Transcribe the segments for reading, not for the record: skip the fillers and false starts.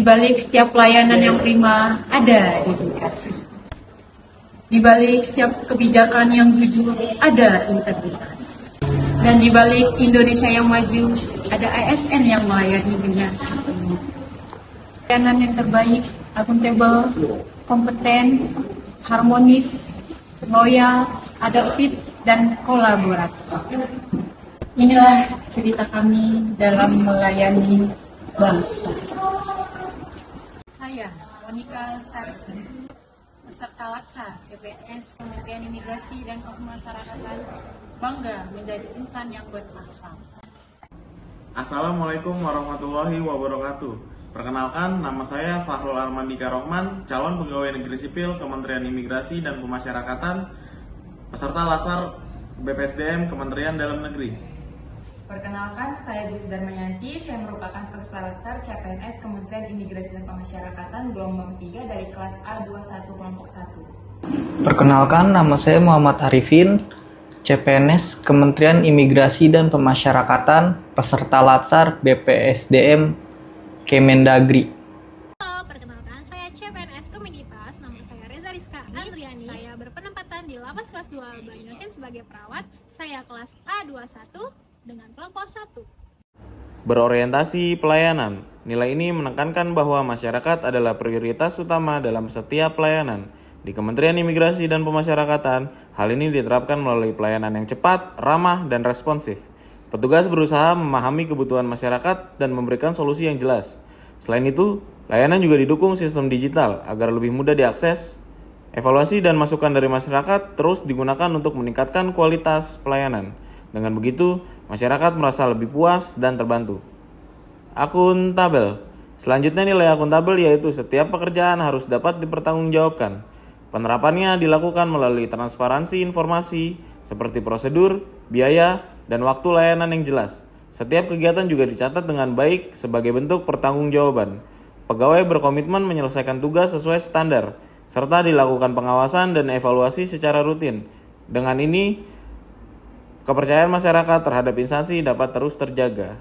balik setiap pelayanan yang prima ada dedikasi. Di balik setiap kebijakan yang jujur ada integritas. Dan di balik Indonesia yang maju ada ASN yang melayani dengan sepenuhnya. Pelayanan yang terbaik, akuntabel, kompeten, harmonis, loyal, adaptif, dan kolaboratif. Inilah cerita kami dalam melayani bangsa. Saya, Monika Starsden, peserta Latsar CPNS Kementerian Imigrasi dan Pemasyarakatan, bangga menjadi insan yang berakhlak. Assalamualaikum warahmatullahi wabarakatuh. Perkenalkan, nama saya Fahrul Armandika Rohman, calon pegawai negeri sipil Kementerian Imigrasi dan Pemasyarakatan, peserta Latsar BPSDM Kementerian Dalam Negeri. Perkenalkan, saya Gus Darmayanti, saya merupakan peserta Latsar CPNS Kementerian Imigrasi dan Pemasyarakatan gelombang 3 dari kelas A21 kelompok 1. Perkenalkan, nama saya Muhammad Arifin, CPNS Kementerian Imigrasi dan Pemasyarakatan, peserta Latsar BPSDM Kemendagri. Halo, perkenalkan saya CPNS Kemenipas, nama saya Reza Rizka Andriani. Saya berpenempatan di Lapas kelas 2 Banyuasin sebagai perawat. Saya kelas A21 dengan kelompok 1. Berorientasi pelayanan. Nilai ini menekankan bahwa masyarakat adalah prioritas utama dalam setiap pelayanan. Di Kementerian Imigrasi dan Pemasyarakatan, hal ini diterapkan melalui pelayanan yang cepat, ramah, dan responsif. Petugas berusaha memahami kebutuhan masyarakat dan memberikan solusi yang jelas. Selain itu, layanan juga didukung sistem digital agar lebih mudah diakses. Evaluasi dan masukan dari masyarakat terus digunakan untuk meningkatkan kualitas pelayanan. Dengan begitu, masyarakat merasa lebih puas dan terbantu. Akuntabel. Selanjutnya nilai akuntabel yaitu setiap pekerjaan harus dapat dipertanggungjawabkan. Penerapannya dilakukan melalui transparansi informasi seperti prosedur, biaya, dan waktu layanan yang jelas. Setiap kegiatan juga dicatat dengan baik sebagai bentuk pertanggungjawaban. Pegawai berkomitmen menyelesaikan tugas sesuai standar, serta dilakukan pengawasan dan evaluasi secara rutin. Dengan ini, kepercayaan masyarakat terhadap instansi dapat terus terjaga.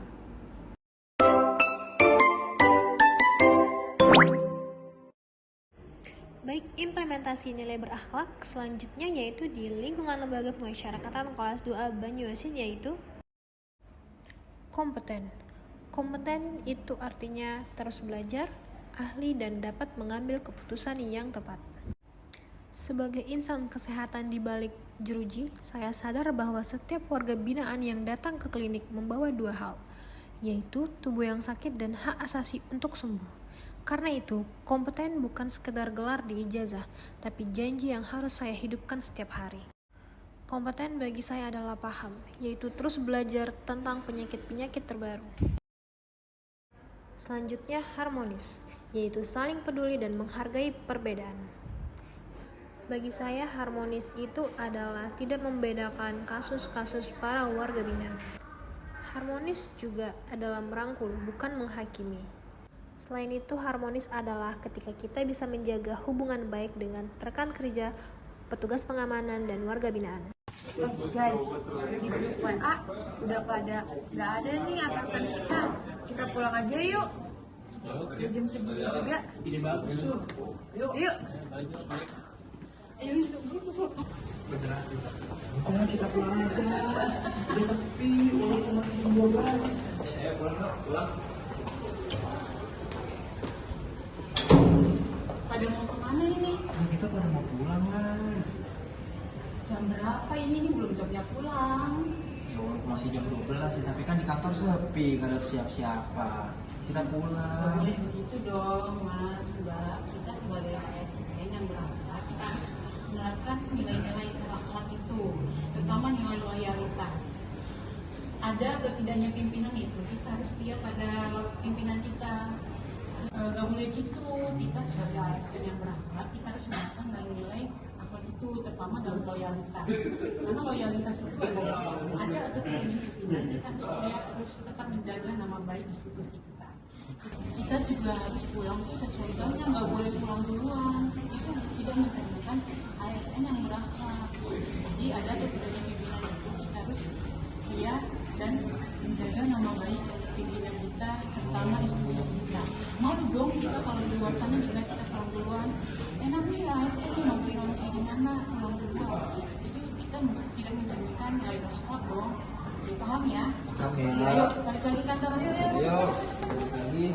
Baik, implementasi nilai berakhlak selanjutnya yaitu di lingkungan lembaga pemasyarakatan kelas 2A Banyuasin yaitu kompeten. Kompeten itu artinya terus belajar, ahli dan dapat mengambil keputusan yang tepat. Sebagai insan kesehatan di balik jeruji, saya sadar bahwa setiap warga binaan yang datang ke klinik membawa dua hal, yaitu tubuh yang sakit dan hak asasi untuk sembuh. Karena itu, kompeten bukan sekedar gelar di ijazah, tapi janji yang harus saya hidupkan setiap hari. Kompeten bagi saya adalah paham, yaitu terus belajar tentang penyakit-penyakit terbaru. Selanjutnya, harmonis, yaitu saling peduli dan menghargai perbedaan. Bagi saya, harmonis itu adalah tidak membedakan kasus-kasus para warga binaan. Harmonis juga adalah merangkul, bukan menghakimi. Selain itu, harmonis adalah ketika kita bisa menjaga hubungan baik dengan rekan kerja, petugas pengamanan, dan warga binaan. Guys, di grup WA udah pada nggak ada nih atasan kita. Kita pulang aja yuk. Udah jam segini juga. Ini bagus tuh. Yuk. Udah kita pulang aja. Udah sepi, udah cuma jam 12. Saya pulang. Pada mau kemana ini? Nah, kita pada mau pulang lah. Jam berapa ini? Ini belum jamnya pulang. Ya walaupun masih jam 12 sih, tapi kan di kantor sepi, gak ada siapa-siapa. Kita pulang. Boleh begitu dong, Mas, Mbak. Kita sebagai ASN yang berakhlak, kita harus menerapkan nilai-nilai berakhlak itu, terutama nilai loyalitas. Ada atau tidaknya pimpinan itu, kita harus setia pada pimpinan kita. Gak boleh gitu, kita sebagai ASN yang berakhlak, kita harus menerapkan nilai akhlak itu, terutama dalam loyalitas. Karena loyalitas itu ada atau tidaknya pimpinan, kita harus tetap menjaga nama baik institusi kita. Kita juga harus pulang tuh sesuai jamnya, nggak boleh pulang duluan. Itu tidak mencerminkan ASN yang berakhlak. Jadi ada atau tidaknya pimpinan itu, kita harus setia dan menjaga nama baik pimpinan kita, terutama institusi kita. Malu dong kita kalau di luar sana juga kita pulang duluan. Nanti ASN mau kayak gimana pulang duluan. Itu kita tidak mencerminkan nilai berakhlak dong. Paham ya? Oke. Ayo balik lagi kantor yuk. Ayo, lagi.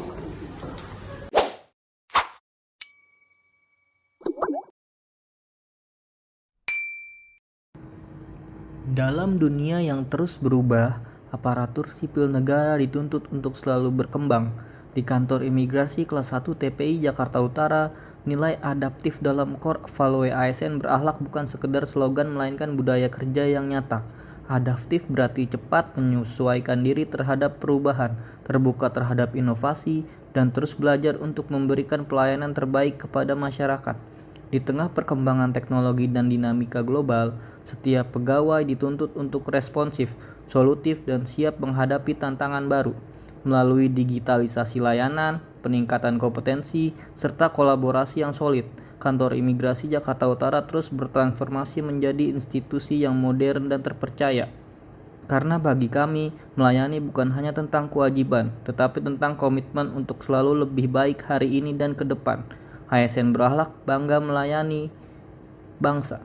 Dalam dunia yang terus berubah, aparatur sipil negara dituntut untuk selalu berkembang. Di kantor imigrasi kelas 1 TPI Jakarta Utara, nilai adaptif dalam core value ASN berakhlak bukan sekedar slogan melainkan budaya kerja yang nyata. Adaptif berarti cepat menyesuaikan diri terhadap perubahan, terbuka terhadap inovasi, dan terus belajar untuk memberikan pelayanan terbaik kepada masyarakat. Di tengah perkembangan teknologi dan dinamika global, setiap pegawai dituntut untuk responsif, solutif, dan siap menghadapi tantangan baru. Melalui digitalisasi layanan, peningkatan kompetensi, serta kolaborasi yang solid, Kantor Imigrasi Jakarta Utara terus bertransformasi menjadi institusi yang modern dan terpercaya. Karena bagi kami, melayani bukan hanya tentang kewajiban, tetapi tentang komitmen untuk selalu lebih baik hari ini dan ke depan. ASN berakhlak bangga melayani bangsa.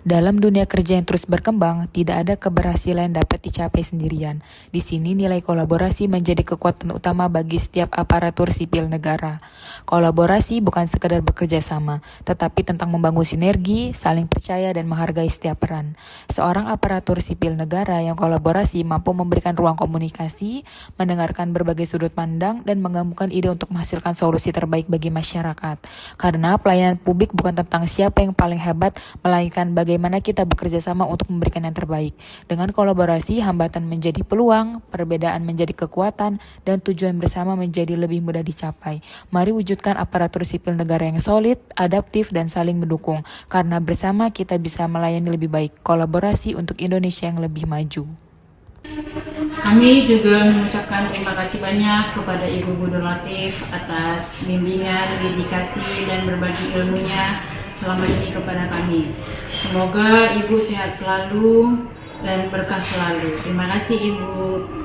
Dalam dunia kerja yang terus berkembang, tidak ada keberhasilan dapat dicapai sendirian. Di sini nilai kolaborasi menjadi kekuatan utama bagi setiap aparatur sipil negara. Kolaborasi bukan sekedar bekerja sama, tetapi tentang membangun sinergi, saling percaya, dan menghargai setiap peran. Seorang aparatur sipil negara yang kolaborasi mampu memberikan ruang komunikasi, mendengarkan berbagai sudut pandang, dan menggabungkan ide untuk menghasilkan solusi terbaik bagi masyarakat. Karena pelayanan publik bukan tentang siapa yang paling hebat, melainkan bagaimana kita bekerja sama untuk memberikan yang terbaik. Dengan kolaborasi, hambatan menjadi peluang, perbedaan menjadi kekuatan, dan tujuan bersama menjadi lebih mudah dicapai. Mari wujudkan aparatur sipil negara yang solid, adaptif, dan saling mendukung. Karena bersama kita bisa melayani lebih baik. Kolaborasi untuk Indonesia yang lebih maju. Kami juga mengucapkan terima kasih banyak kepada Ibu Nur Latif atas bimbingan, dedikasi, dan berbagi ilmunya selama ini kepada kami. Semoga Ibu sehat selalu dan berkah selalu. Terima kasih Ibu.